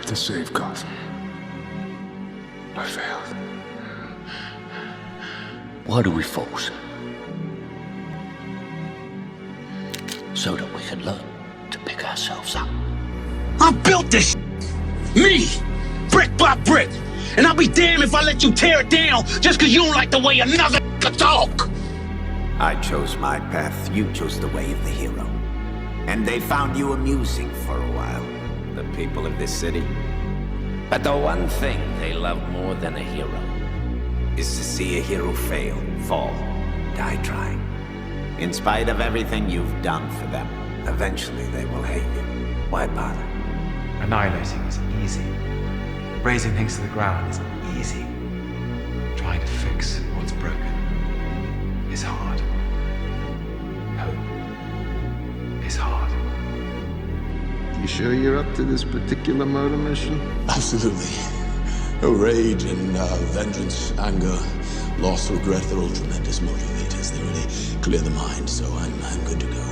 to save Gotham. I failed. Why do we force? So that we can learn to pick ourselves up. I built this me, brick by brick. And I'll be damned if I let you tear it down just because you don't like the way another talk. I chose my path, you chose the way of the hero. And they found you amusing for a while, the people of this city. But the one thing they love more than a hero is to see a hero fail, fall, die trying. In spite of everything you've done for them, eventually they will hate you. Why bother? Annihilating is easy. Raising things to the ground is easy. Trying to fix what's broken is hard. Hope is hard. You sure you're up to this particular murder mission? Absolutely. No rage and vengeance, anger, loss, regret, they're all tremendous motivators. They really clear the mind, so I'm good to go.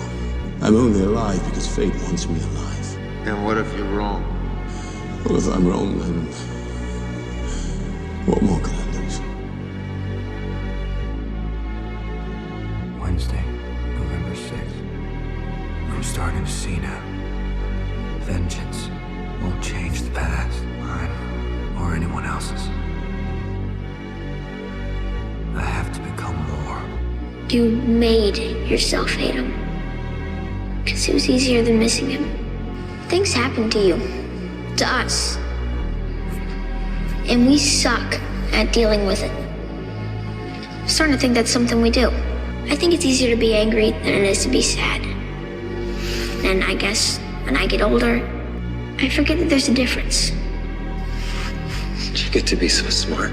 I'm only alive because fate wants me alive. And what if you're wrong? Well, if I'm wrong, then what more can I lose? Wednesday, November 6th. I'm starting to see now. Vengeance won't change the past, mine or anyone else's. I have to become more. You made yourself hate him. Because it was easier than missing him. Things happen to you. To us. And we suck at dealing with it. I'm starting to think that's something we do. I think it's easier to be angry than it is to be sad. And I guess when I get older, I forget that there's a difference. How'd you get to be so smart?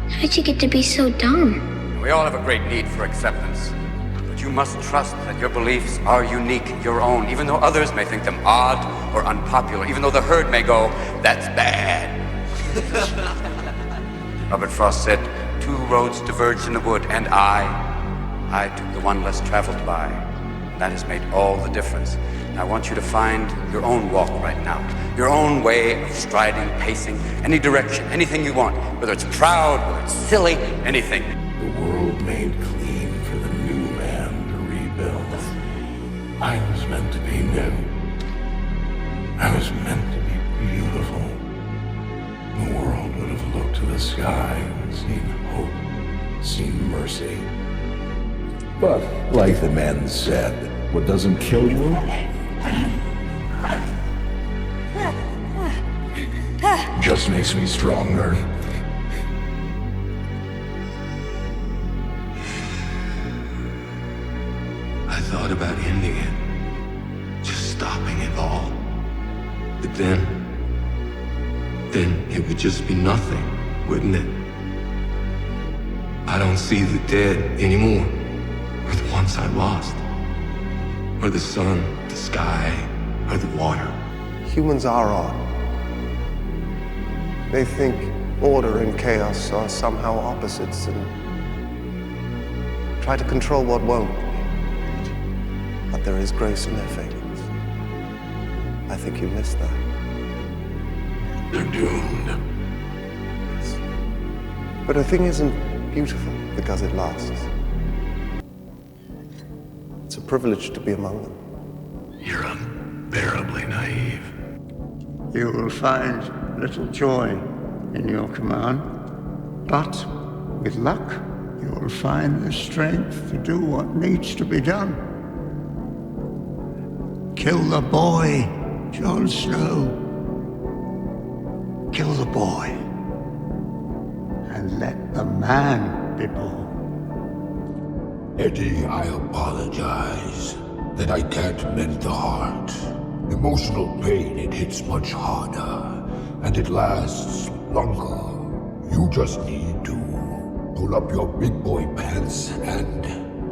How'd you get to be so dumb? We all have a great need for acceptance. But you must trust that your beliefs are unique, your own, even though others may think them odd or unpopular, even though the herd may go, that's bad. Robert Frost said, 2 roads diverged in the wood, and I took the one less traveled by. That has made all the difference. And I want you to find your own walk right now, your own way of striding, pacing, any direction, anything you want, whether it's proud, whether it's silly, anything. The world made clean for the new man to rebuild. I was meant to be new. I was meant to be beautiful. The world would have looked to the sky and seen hope, seen mercy. But, like the men said, what doesn't kill you just makes me stronger. I thought about ending it, just stopping it all. But then it would just be nothing, wouldn't it? I don't see the dead anymore, or the ones I lost, or the sun, the sky, or the water. Humans are odd. They think order and chaos are somehow opposites and try to control what won't. But there is grace in their failings. I think you missed that. They're doomed. Yes. But a thing isn't beautiful because it lasts. It's a privilege to be among them. You're unbearably naive. You will find little joy in your command, but with luck, you will find the strength to do what needs to be done. Kill the boy, Jon Snow. Kill the boy, and let the man be born. Eddie, I apologize that I can't mend the heart. Emotional pain, it hits much harder, and it lasts longer. You just need to pull up your big boy pants and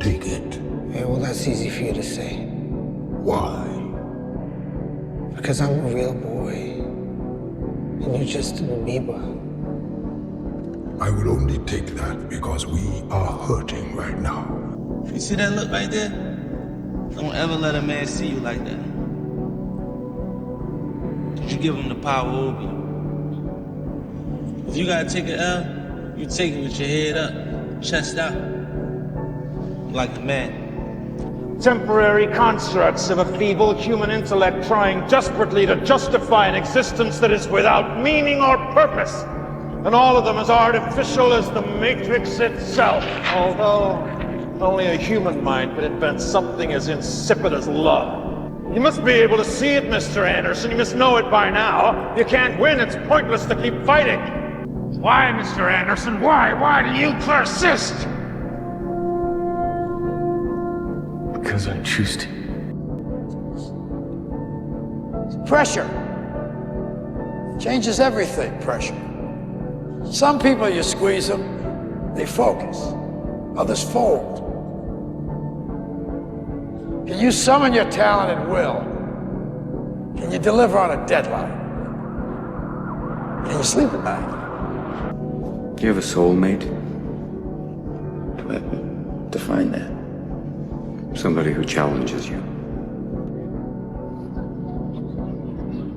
take it. Yeah, well, that's easy for you to say. Why? Because I'm a real boy, and you're just an amoeba. I would only take that because we are hurting right now. You see that look right there? Don't ever let a man see you like that. Did you give them the power over you. If you gotta take an L, you take it with your head up, chest out, like a man. Temporary constructs of a feeble human intellect trying desperately to justify an existence that is without meaning or purpose, and all of them as artificial as the Matrix itself, although only a human mind could invent something as insipid as love. You must be able to see it, Mr. Anderson. You must know it by now. You can't win. It's pointless to keep fighting. Why, Mr. Anderson? Why? Why do you persist? Because I choose to. Pressure changes everything, pressure. Some people, you squeeze them, they focus. Others fold. Can you summon your talent at will? Can you deliver on a deadline? Can you sleep at night? Do you have a soulmate? Define that. Somebody who challenges you.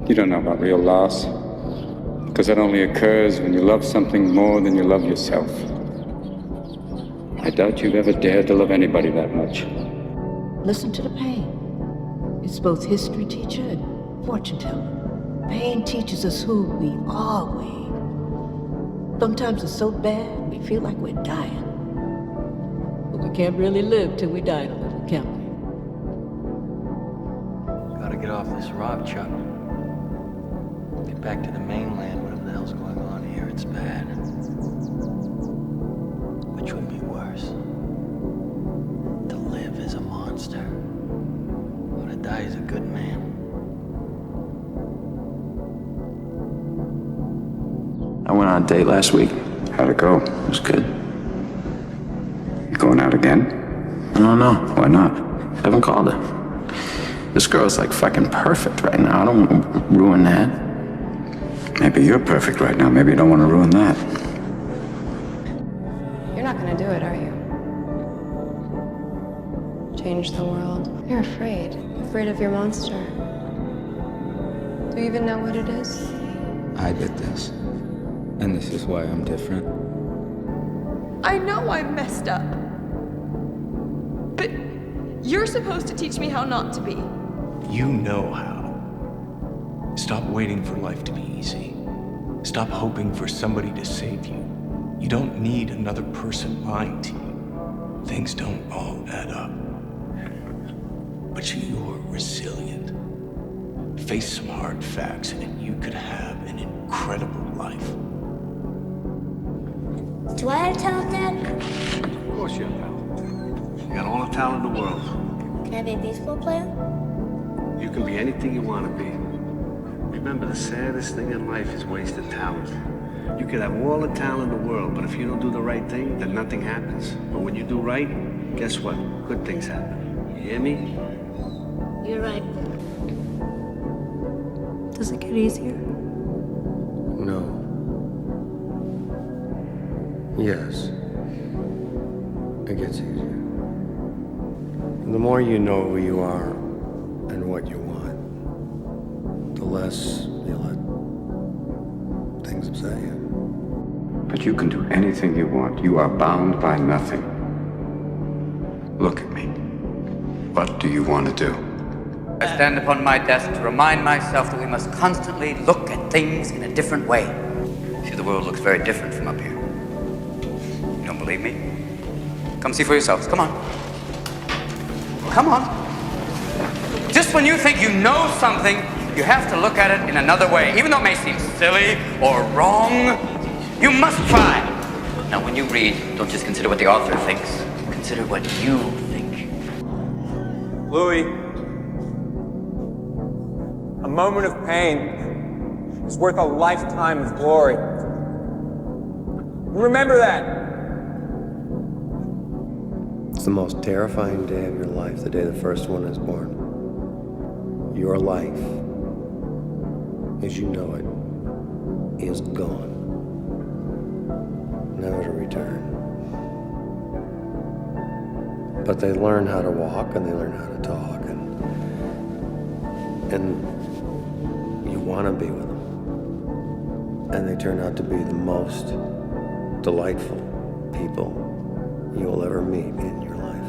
You don't know about real loss, because that only occurs when you love something more than you love yourself. I doubt you've ever dared to love anybody that much. Listen to the pain. It's both history teacher and fortune teller. Pain teaches us who we are. Sometimes it's so bad we feel like we're dying. But we can't really live till we die a little, can we? Gotta get off this rock, Chuck. Get back to the mainland, whatever the hell's going on here, it's bad. Which would be worse? To live as a monster, or to die as a good man? I went on a date last week. How'd it go? It was good. You going out again? I don't know. Why not? Haven't called her. This girl's like fucking perfect right now. I don't want to ruin that. Maybe you're perfect right now. Maybe you don't want to ruin that. You're not gonna do it, are you? Change the world. You're afraid. Afraid of your monster. Do you even know what it is? I did this. And this is why I'm different. I know I'm messed up. But you're supposed to teach me how not to be. You know how. Stop waiting for life to be easy. Stop hoping for somebody to save you. You don't need another person lying to you. Things don't all add up. But you're resilient. Face some hard facts and you could have an incredible life. Do I have talent, Dad? Of course you have talent. You got all the talent in the world. Can I be a baseball player? You can be anything you want to be. Remember, the saddest thing in life is wasted talent. You could have all the talent in the world, but if you don't do the right thing, then nothing happens. But when you do right, guess what? Good things happen. You hear me? You're right. Does it get easier? No. Yes. It gets easier. The more you know who you are and what you want, the less you let things upset you. But you can do anything you want. You are bound by nothing. Look at me. What do you want to do? I stand upon my desk to remind myself that we must constantly look at things in a different way. See, the world looks very different from up here. You don't believe me? Come see for yourselves. Come on. Come on. Just when you think you know something, you have to look at it in another way. Even though it may seem silly or wrong, you must try. Now, when you read, don't just consider what the author thinks. Consider what you think. Louis, a moment of pain is worth a lifetime of glory. Remember that. It's the most terrifying day of your life, the day the first one is born. Your life, as you know it, is gone. Never to return. But they learn how to walk and they learn how to talk and you want to be with them. And they turn out to be the most delightful people you'll ever meet in your life.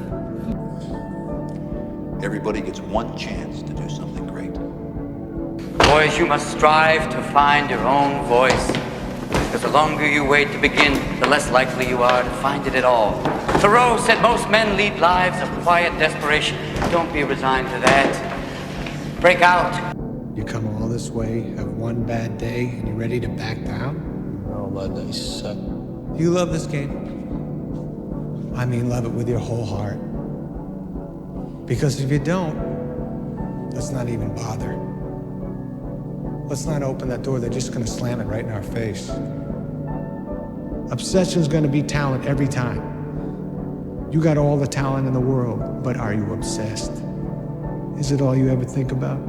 Everybody gets one chance to do something great. Boys, you must strive to find your own voice. Because the longer you wait to begin, the less likely you are to find it at all. Thoreau said most men lead lives of quiet desperation. Don't be resigned to that. Break out. You come all this way, have one bad day, and you're ready to back down? No, bud, they suck. You love this game? I mean, love it with your whole heart. Because if you don't, let's not even bother. Let's not open that door. They're just gonna slam it right in our face. Obsession's gonna be talent every time. You got all the talent in the world, but are you obsessed? Is it all you ever think about?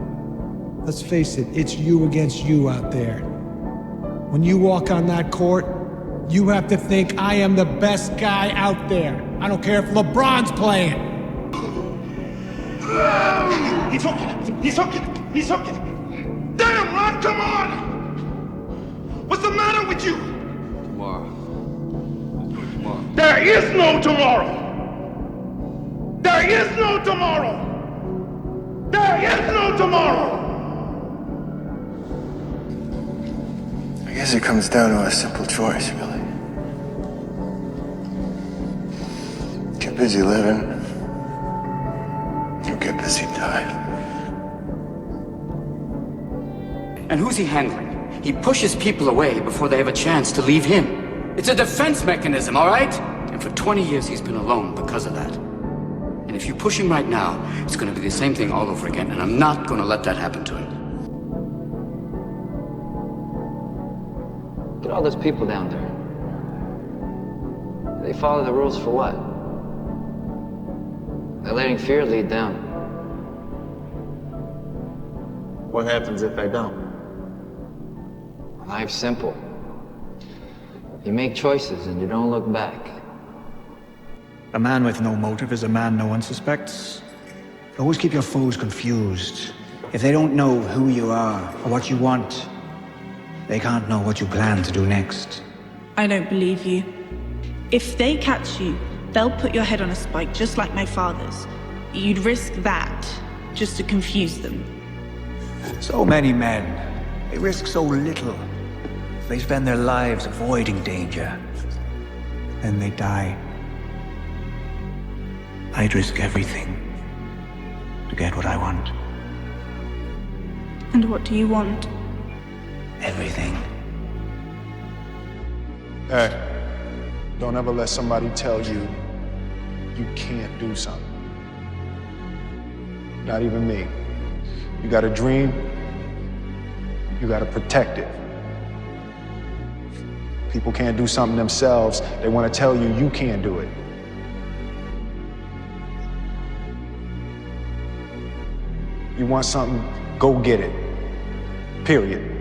Let's face it, it's you against you out there. When you walk on that court, you have to think, I am the best guy out there. I don't care if LeBron's playing. He's hooking! He's hooking! He's hooking! Damn, Ron, come on! What's the matter with you? Tomorrow. Let's do it tomorrow. There is no tomorrow! There is no tomorrow! There is no tomorrow! I guess it comes down to a simple choice, really. Get busy living, or get busy dying. And who's he handling? He pushes people away before they have a chance to leave him. It's a defense mechanism, all right? And for 20 years, he's been alone because of that. And if you push him right now, it's going to be the same thing all over again, and I'm not going to let that happen to him. Look at all those people down there. They follow the rules for what? They're letting fear lead them. What happens if I don't? Life's simple. You make choices and you don't look back. A man with no motive is a man no one suspects. Always keep your foes confused. If they don't know who you are or what you want, they can't know what you plan to do next. I don't believe you. If they catch you, they'll put your head on a spike just like my father's. You'd risk that just to confuse them. So many men, they risk so little. They spend their lives avoiding danger. Then they die. I'd risk everything to get what I want. And what do you want? Everything. Hey, don't ever let somebody tell you you can't do something. Not even me. You got a dream, you got to protect it. People can't do something themselves, they want to tell you you can't do it. You want something, go get it. Period.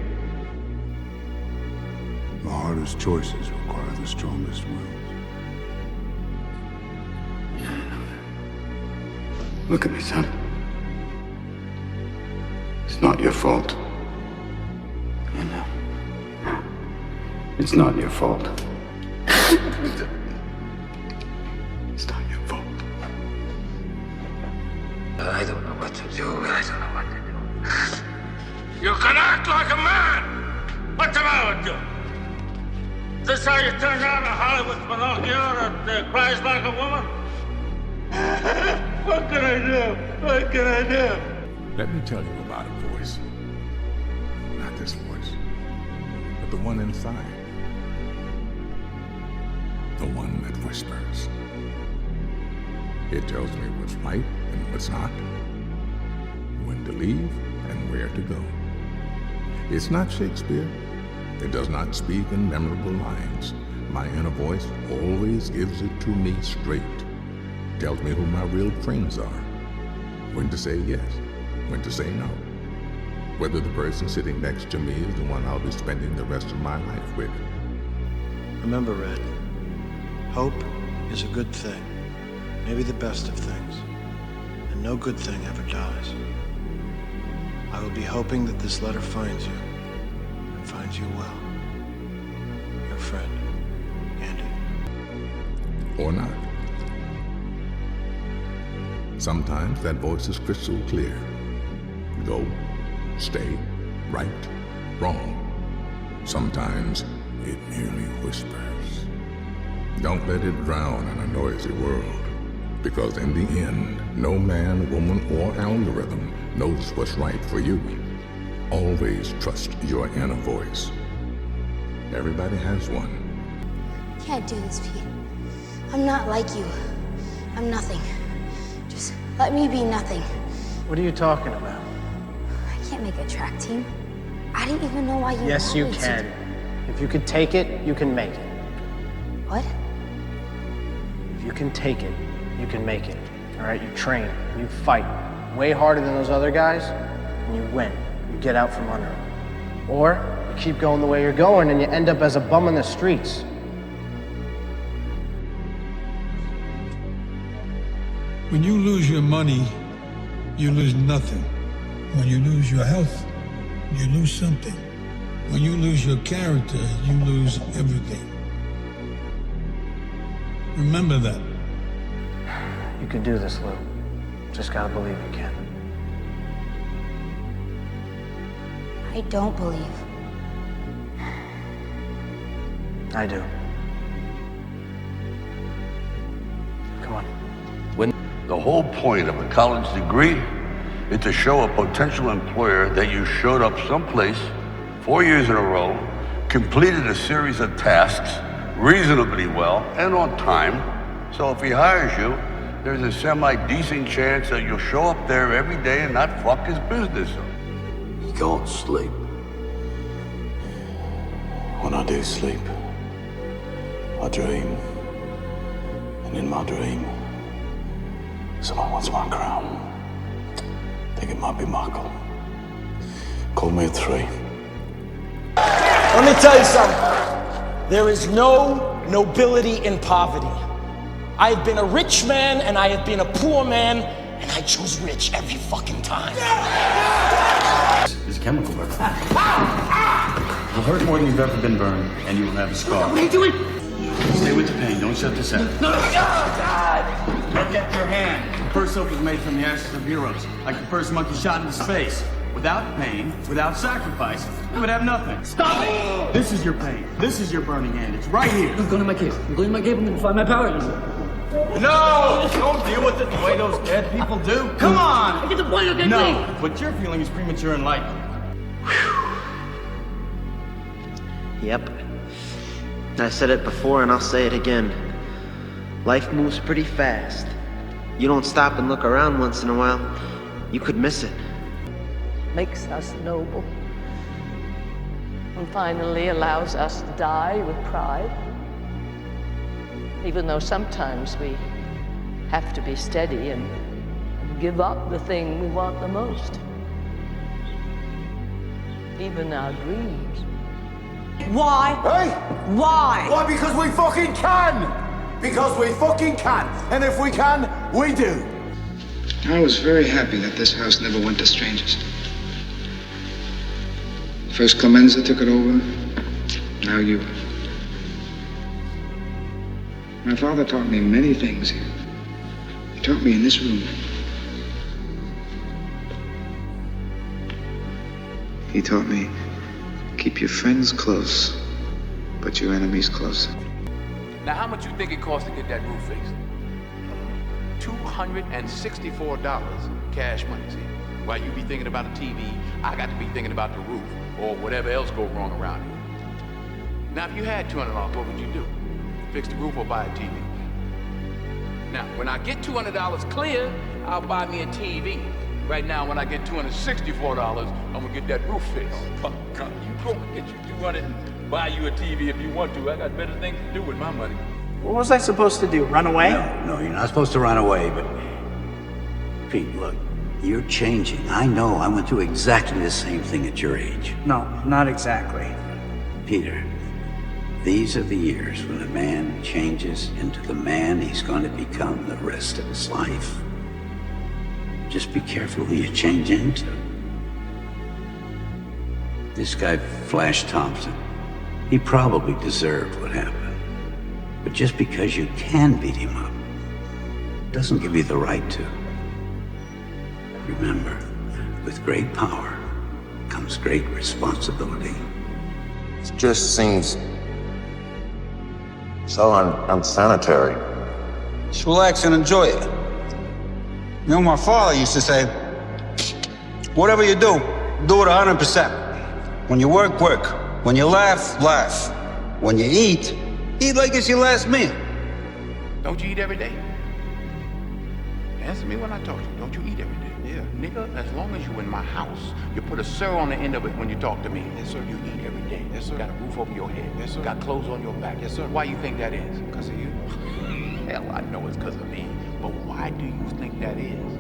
The hardest choices require the strongest wills. Look at me, son. It's not your fault. I know. It's not your fault. It's not your fault. I don't know what to do. I don't know what to do. You can act like a man! What's the matter with you? Is this how you turn down a Hollywood Pinocchio that cries like a woman? What can I do? What can I do? Let me tell you about a voice. Not this voice, but the one inside. The one that whispers. It tells me what's right and what's not, when to leave and where to go. It's not Shakespeare. It does not speak in memorable lines. My inner voice always gives it to me straight. Tells me who my real friends are. When to say yes, when to say no. Whether the person sitting next to me is the one I'll be spending the rest of my life with. Remember, Red, hope is a good thing, maybe the best of things, and no good thing ever dies. I will be hoping that this letter finds you. finds you well. Your friend, Andy. Or not. Sometimes that voice is crystal clear. Go, stay, right, wrong. Sometimes it merely whispers. Don't let it drown in a noisy world, because in the end, no man, woman, or algorithm knows what's right for you. Always trust your inner voice. Everybody has one. Can't do this, Pete. I'm not like you. I'm nothing. Just let me be nothing. What are you talking about? I can't make a track team. I didn't even know why you Yes, you wanted can. If you could take it, you can make it. What? If you can take it, you can make it. All right, you train, you fight way harder than those other guys, and you win. You get out from under them. Or you keep going the way you're going and you end up as a bum on the streets. When you lose your money, you lose nothing. When you lose your health, you lose something. When you lose your character, you lose everything. Remember that. You can do this, Lou. Just gotta believe you can. I don't believe. I do. Come on. The whole point of a college degree is to show a potential employer that you showed up someplace 4 years in a row, completed a series of tasks reasonably well and on time. So if he hires you, there's a semi-decent chance that you'll show up there every day and not fuck his business up. You can't sleep. When I do sleep, I dream. And in my dream, someone wants my crown. Think it might be Michael. Call me at 3. Let me tell you something. There is no nobility in poverty. I have been a rich man and I have been a poor man, and I chose rich every fucking time. It's a chemical burn. It'll hurt more than you've ever been burned, and you will have a scar. What are you doing? Stay with the pain. Don't shut this out. No, God! Look at your hand. The first soap was made from the ashes of heroes, like the first monkey shot into space. Without pain, without sacrifice, we would have nothing. Stop it! This is your pain. This is your burning hand. It's right here. I'm going to my cave. I'm going to my cave. I'm going to find my power. No! Don't deal with it the way those dead people do. Come on! I get the point, okay, No, what you're feeling is premature enlightenment. Yep. I said it before and I'll say it again. Life moves pretty fast. You don't stop and look around once in a while, you could miss it. Makes us noble, and finally allows us to die with pride, even though sometimes we have to be steady and give up the thing we want the most, even our dreams. Why? Hey? Why? Why? Because we fucking can! Because we fucking can! And if we can, we do! I was very happy that this house never went to strangers. First Clemenza took it over, now you. My father taught me many things here. He taught me in this room. He taught me, keep your friends close, but your enemies closer. Now, how much you think it costs to get that roof fixed? $264 cash money, see? While you be thinking about a TV, I got to be thinking about the roof or whatever else go wrong around here. Now, if you had $200, what would you do? Fix the roof or buy a TV? Now, when I get $200 clear, I'll buy me a TV. Right now, when I get $264, I'm gonna get that roof fixed. Oh, God, you go and get you 200 and buy you a TV if you want to. I got better things to do with my money. What was I supposed to do? Run away? No, you're not supposed to run away, but... Pete, look, you're changing. I know. I went through exactly the same thing at your age. No, not exactly. Peter, these are the years when a man changes into the man he's going to become the rest of his life. Just be careful who you change into. This guy, Flash Thompson, he probably deserved what happened. But just because you can beat him up doesn't give you the right to. Remember, with great power comes great responsibility. It just seems so unsanitary. Just relax and enjoy it. You know, my father used to say, whatever you do it 100%. When you work, work. When you laugh, laugh. When you eat like it's your last meal. Don't you eat every day? Answer me when I talk to you. Don't you eat every day? Yeah. Nigga, as long as you in my house, you put a sir on the end of it when you talk to me. Yes, sir. You eat every day. Yes, sir. Got a roof over your head. Yes, sir. Got clothes on your back. Yes, sir. Why you think that is? Because of you? Hell, I know it's because of me. But why do you think that is?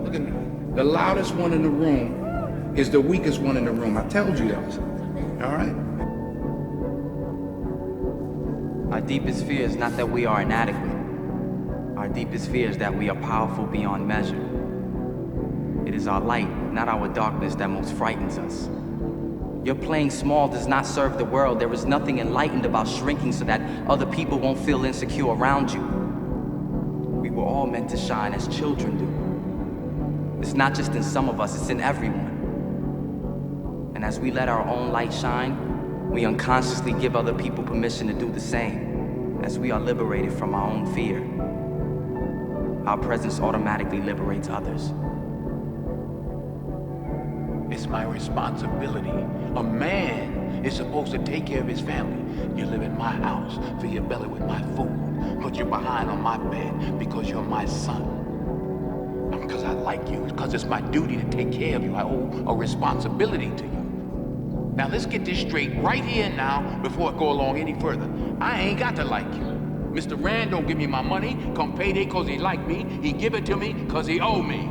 Look at me. The loudest one in the room is the weakest one in the room. I told you that. All right? Our deepest fear is not that we are inadequate. Our deepest fear is that we are powerful beyond measure. It is our light, not our darkness, that most frightens us. Your playing small does not serve the world. There is nothing enlightened about shrinking so that other people won't feel insecure around you. We were all meant to shine as children do. It's not just in some of us, it's in everyone. And as we let our own light shine, we unconsciously give other people permission to do the same. As we are liberated from our own fear, our presence automatically liberates others. It's my responsibility. A man is supposed to take care of his family. You live in my house, fill your belly with my food, put you behind on my bed because you're my son. Not because I like you, it's because it's my duty to take care of you. I owe a responsibility to you. Now let's get this straight right here and now before it go along any further. I ain't got to like you. Mr. Rand don't give me my money come payday cause he like me. He give it to me cause he owe me.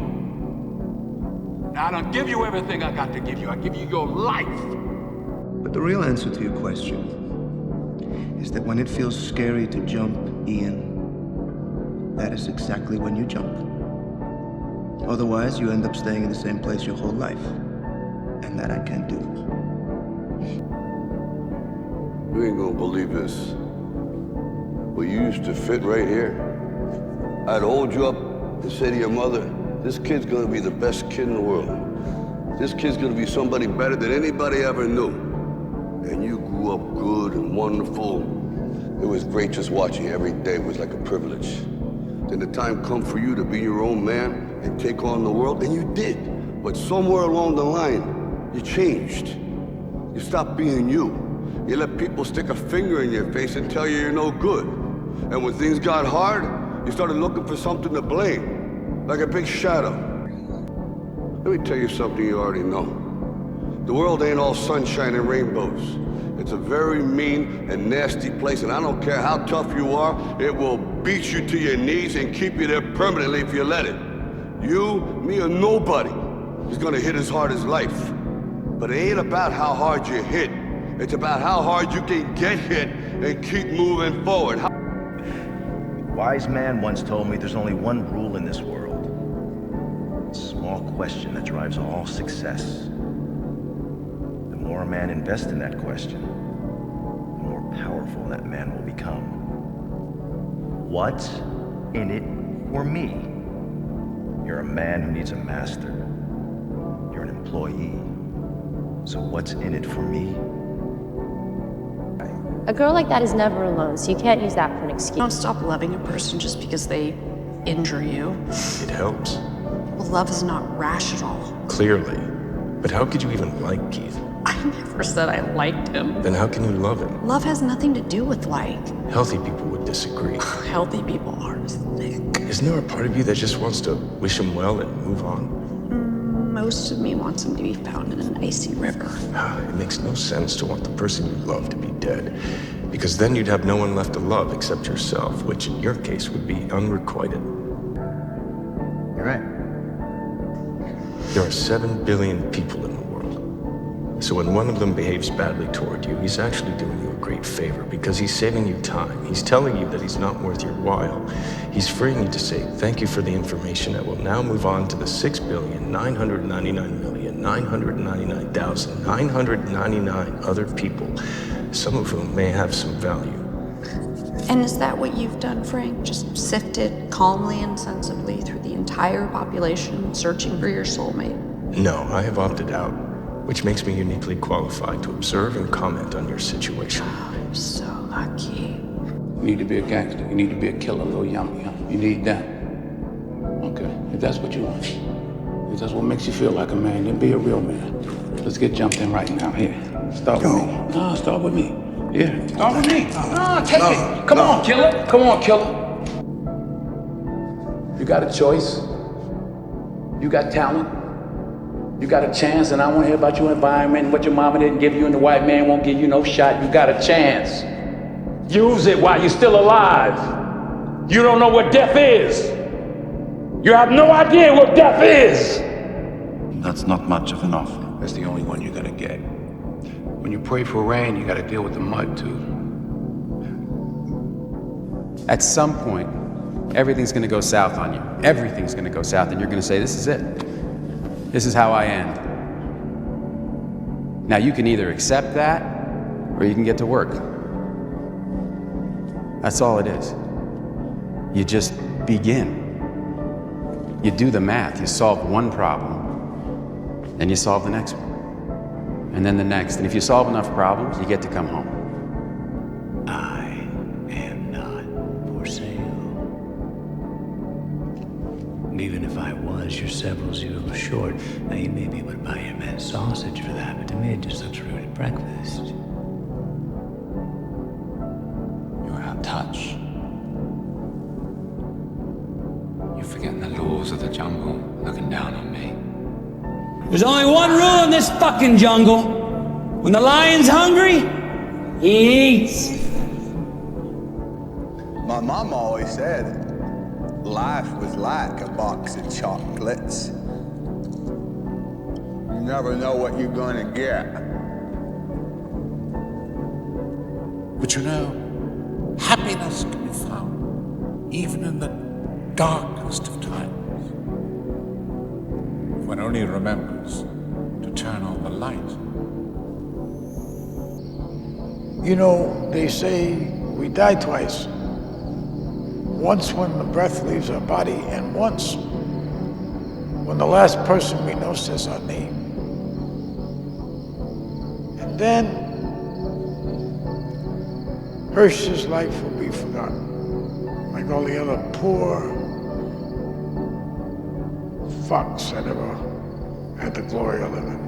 Now I don't give you everything I got to give you. I give you your life. But the real answer to your question is that when it feels scary to jump, Ian, that is exactly when you jump. Otherwise, you end up staying in the same place your whole life. And that I can't do. You ain't gonna believe this, but you used to fit right here. I'd hold you up and say to your mother, this kid's gonna be the best kid in the world. This kid's gonna be somebody better than anybody ever knew. And you grew up good and wonderful. It was great just watching you every day. It was like a privilege. Then the time come for you to be your own man and take on the world, and you did. But somewhere along the line, you changed. You stopped being you. You let people stick a finger in your face and tell you you're no good. And when things got hard, you started looking for something to blame, like a big shadow. Let me tell you something you already know. The world ain't all sunshine and rainbows. It's a very mean and nasty place, and I don't care how tough you are, it will beat you to your knees and keep you there permanently if you let it. You, me, or nobody is gonna hit as hard as life. But it ain't about how hard you hit. It's about how hard you can get hit and keep moving forward. A wise man once told me there's only one rule in this world. A small question that drives all success. The more a man invests in that question, the more powerful that man will become. What's in it for me? You're a man who needs a master. You're an employee. So what's in it for me? A girl like that is never alone, so you can't use that for an excuse. Don't stop loving a person just because they injure you. It helps. Well, love is not rash at all. Clearly. But how could you even like Keith? I never said I liked him. Then how can you love him? Love has nothing to do with like. Healthy people would disagree. Healthy people aren't thick. Isn't there a part of you that just wants to wish him well and move on? Most of me wants him to be found in an icy river. It makes no sense to want the person you love to be dead, because then you'd have no one left to love except yourself, which in your case would be unrequited. You're right. There are 7 billion people in the world. So when one of them behaves badly toward you, he's actually doing you a great favor because he's saving you time. He's telling you that he's not worth your while. He's freeing you to say thank you for the information that will now move on to the 6,999,999,999 999,999 other people, some of whom may have some value. And is that what you've done, Frank? Just sifted calmly and sensibly through the entire population, searching for your soulmate? No, I have opted out, which makes me uniquely qualified to observe and comment on your situation. Oh, I'm so lucky. You need to be a gangster. You need to be a killer, little yummy. You need that. Okay, if that's what you want. If that's what makes you feel like a man, then be a real man. Let's get jumped in right now. Here, start with me. No, start with me. Yeah, start with me. No, take it. Come on, killer. Come on, killer. You got a choice. You got talent. You got a chance, and I want to hear about your environment and what your mama didn't give you and the white man won't give you no shot. You got a chance. Use it while you're still alive. You don't know what death is. You have no idea what death is. That's not much of an offer. That's the only one you're gonna get. When you pray for rain, you gotta deal with the mud too. At some point, everything's gonna go south on you. Everything's gonna go south, and you're gonna say, this is it. This is how I end. Now, you can either accept that, or you can get to work. That's all it is. You just begin. You do the math. You solve one problem, then you solve the next one, and then the next. And if you solve enough problems, you get to come home. I am not for sale. And even if I was, you're several zeros short. Now, you may be able to buy your man sausage for that, but to me, it just looks rude at breakfast. You're out of touch. You're forgetting the laws of the jungle, looking down on me. There's only one rule in this fucking jungle. When the lion's hungry, he eats. My mom always said life was like a box of chocolates. You never know what you're gonna get. But you know, happiness can be found even in the darkest of times. One only remembers to turn on the light. You know, they say we die twice. Once when the breath leaves our body, and once when the last person we know says our name. And then Hirsch's life will be forgotten, like all the other poor fucks that ever had the glory of living.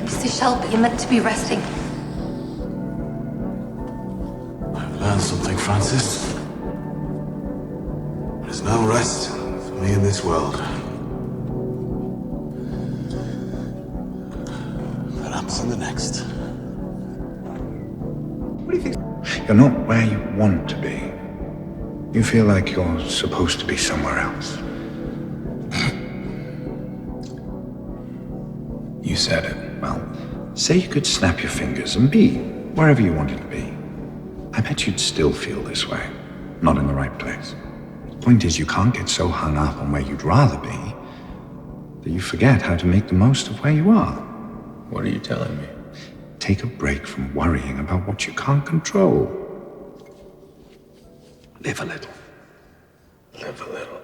Mr. Shelby, you're meant to be resting. I've learned something, Francis. There's no rest for me in this world. But I'm on the next. What do you think? You're not where you want to be. You feel like you're supposed to be somewhere else. You said it. Well, say you could snap your fingers and be wherever you wanted to be. I bet you'd still feel this way. Not in the right place. The point is, you can't get so hung up on where you'd rather be that you forget how to make the most of where you are. What are you telling me? Take a break from worrying about what you can't control. Live a little. Live a little.